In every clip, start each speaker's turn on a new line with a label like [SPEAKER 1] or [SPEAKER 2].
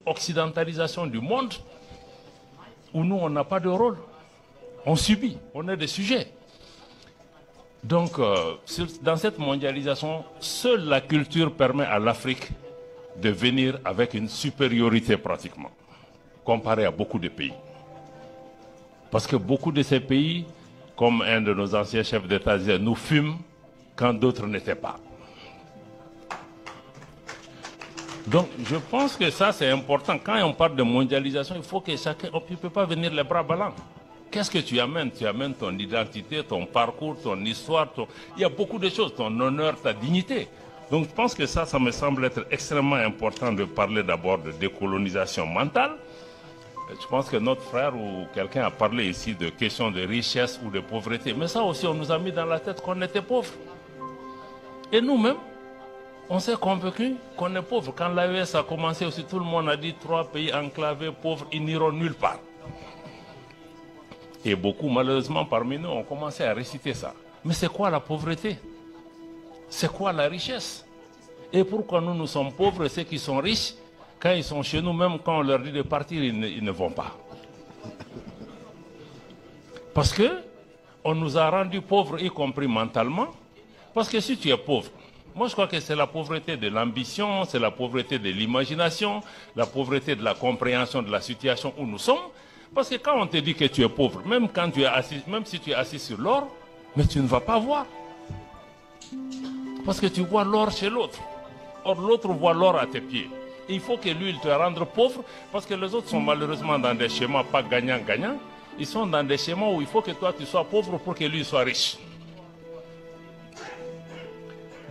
[SPEAKER 1] occidentalisation du monde où nous, on n'a pas de rôle. On subit, on est des sujets. Donc, dans cette mondialisation, seule la culture permet à l'Afrique de venir avec une supériorité pratiquement, comparée à beaucoup de pays. Parce que beaucoup de ces pays, comme un de nos anciens chefs d'État disait, nous fûmes quand d'autres n'étaient pas. Donc, je pense que ça, c'est important. Quand on parle de mondialisation, il faut que chacun... Tu ne peux pas venir les bras ballants. Qu'est-ce que tu amènes? Tu amènes ton identité, ton parcours, ton histoire. Il y a beaucoup de choses, ton honneur, ta dignité. Donc, je pense que ça me semble être extrêmement important de parler d'abord de décolonisation mentale. Je pense que notre frère ou quelqu'un a parlé ici de questions de richesse ou de pauvreté. Mais ça aussi, on nous a mis dans la tête qu'on était pauvres. Et nous-mêmes, on s'est convaincu qu'on est pauvre. Quand l'AES a commencé aussi, tout le monde a dit 3 pays enclavés, pauvres, ils n'iront nulle part. Et beaucoup, malheureusement, parmi nous, ont commencé à réciter ça. Mais c'est quoi la pauvreté? C'est quoi la richesse? Et pourquoi nous sommes pauvres, ceux qui sont riches, quand ils sont chez nous, même quand on leur dit de partir, ils ne vont pas. Parce que on nous a rendus pauvres, y compris mentalement. Parce que si tu es pauvre, moi je crois que c'est la pauvreté de l'ambition, c'est la pauvreté de l'imagination, la pauvreté de la compréhension de la situation où nous sommes. Parce que quand on te dit que tu es pauvre, même quand tu es assis, même si tu es assis sur l'or, mais tu ne vas pas voir. Parce que tu vois l'or chez l'autre. Or l'autre voit l'or à tes pieds. Et il faut que lui, il te rende pauvre, parce que les autres sont malheureusement dans des schémas pas gagnant-gagnant. Ils sont dans des schémas où il faut que toi tu sois pauvre pour que lui soit riche.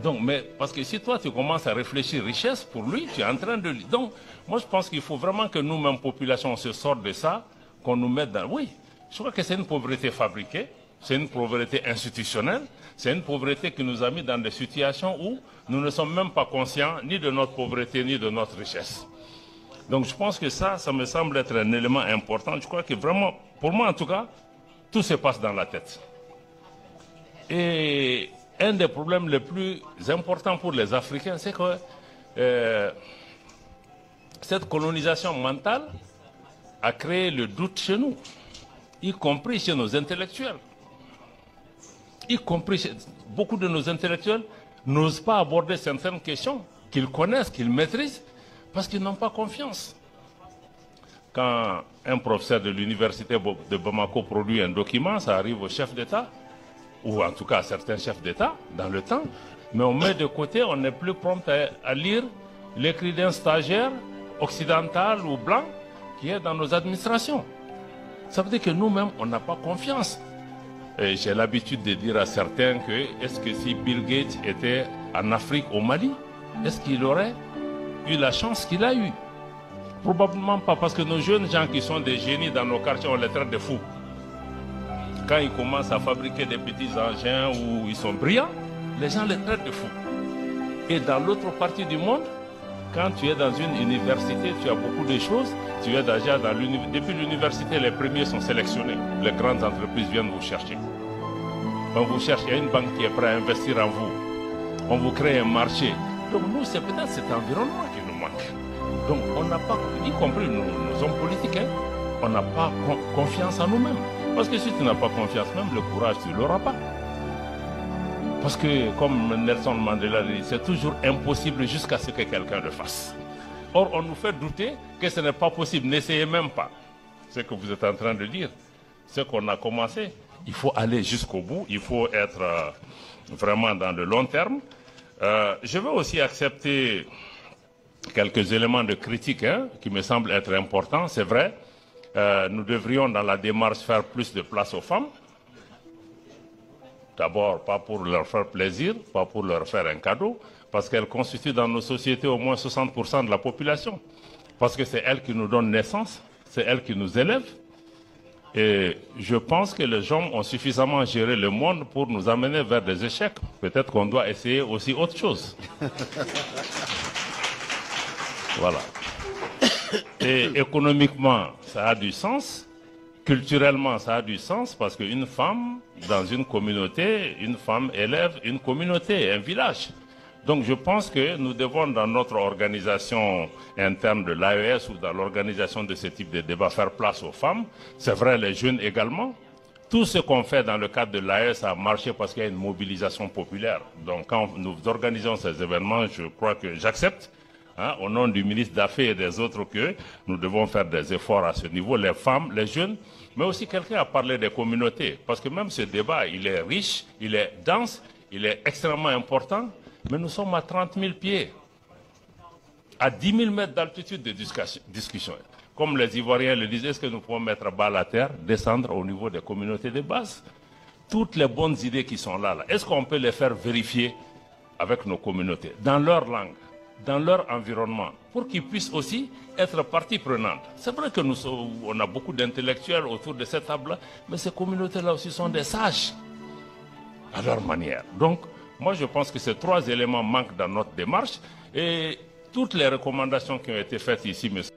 [SPEAKER 1] Donc, mais parce que si toi tu commences à réfléchir richesse, pour lui, tu es en train de... Donc, moi je pense qu'il faut vraiment que nous-mêmes, population, on se sorte de ça, qu'on nous mette dans... Oui, je crois que c'est une pauvreté fabriquée, c'est une pauvreté institutionnelle, c'est une pauvreté qui nous a mis dans des situations où nous ne sommes même pas conscients ni de notre pauvreté, ni de notre richesse. Donc je pense que ça me semble être un élément important. Je crois que vraiment, pour moi en tout cas, tout se passe dans la tête. Et un des problèmes les plus importants pour les Africains, c'est que cette colonisation mentale a créé le doute chez nous, y compris chez nos intellectuels. Y compris chez... Beaucoup de nos intellectuels n'osent pas aborder certaines questions qu'ils connaissent, qu'ils maîtrisent, parce qu'ils n'ont pas confiance. Quand un professeur de l'université de Bamako produit un document, ça arrive au chef d'État, ou en tout cas à certains chefs d'État, dans le temps, mais on met de côté, on n'est plus prompt à lire l'écrit d'un stagiaire occidental ou blanc qui est dans nos administrations. Ça veut dire que nous-mêmes, on n'a pas confiance. J'ai l'habitude de dire à certains que est-ce que si Bill Gates était en Afrique, au Mali, est-ce qu'il aurait eu la chance qu'il a eue? Probablement pas, parce que nos jeunes gens qui sont des génies dans nos quartiers, on les traite de fous. Quand ils commencent à fabriquer des petits engins où ils sont brillants, les gens les traitent de fous. Et dans l'autre partie du monde, quand tu es dans une université, tu as beaucoup de choses. Tu es déjà dans depuis l'université, les premiers sont sélectionnés. Les grandes entreprises viennent vous chercher. On vous cherche, il y a une banque qui est prête à investir en vous. On vous crée un marché. Donc nous, c'est peut-être cet environnement qui nous manque. Donc on n'a pas, y compris nos hommes politiques, hein, on n'a pas confiance en nous-mêmes. Parce que si tu n'as pas confiance, même le courage, tu ne l'auras pas. Parce que, comme Nelson Mandela dit, c'est toujours impossible jusqu'à ce que quelqu'un le fasse. Or, on nous fait douter que ce n'est pas possible. N'essayez même pas. Ce que vous êtes en train de dire, ce qu'on a commencé, il faut aller jusqu'au bout. Il faut être vraiment dans le long terme. Je veux aussi accepter quelques éléments de critique qui me semblent être importants. C'est vrai, nous devrions dans la démarche faire plus de place aux femmes. D'abord, pas pour leur faire plaisir, pas pour leur faire un cadeau, parce qu'elles constituent dans nos sociétés au moins 60% de la population. Parce que c'est elles qui nous donnent naissance, c'est elles qui nous élèvent. Et je pense que les hommes ont suffisamment géré le monde pour nous amener vers des échecs. Peut-être qu'on doit essayer aussi autre chose. Voilà. Et économiquement, ça a du sens. Culturellement, ça a du sens parce qu'une femme, dans une communauté, une femme élève une communauté, un village. Donc je pense que nous devons, dans notre organisation interne de l'AES ou dans l'organisation de ce type de débat, faire place aux femmes. C'est vrai, les jeunes également. Tout ce qu'on fait dans le cadre de l'AES a marché parce qu'il y a une mobilisation populaire. Donc quand nous organisons ces événements, je crois que j'accepte, au nom du ministre d'Affaires et des autres, que nous devons faire des efforts à ce niveau, les femmes, les jeunes, mais aussi quelqu'un a parlé des communautés. Parce que même ce débat, il est riche, il est dense, il est extrêmement important. Mais nous sommes à 30 000 pieds, à 10 000 mètres d'altitude de discussion. Comme les Ivoiriens le disent, est-ce que nous pouvons mettre bas la terre, descendre au niveau des communautés de base? Toutes les bonnes idées qui sont là, est-ce qu'on peut les faire vérifier avec nos communautés, dans leur langue, dans leur environnement, pour qu'ils puissent aussi être partie prenante? C'est vrai que on a beaucoup d'intellectuels autour de cette table-là, mais ces communautés-là aussi sont des sages à leur manière. Donc, moi, je pense que ces trois éléments manquent dans notre démarche et toutes les recommandations qui ont été faites ici, monsieur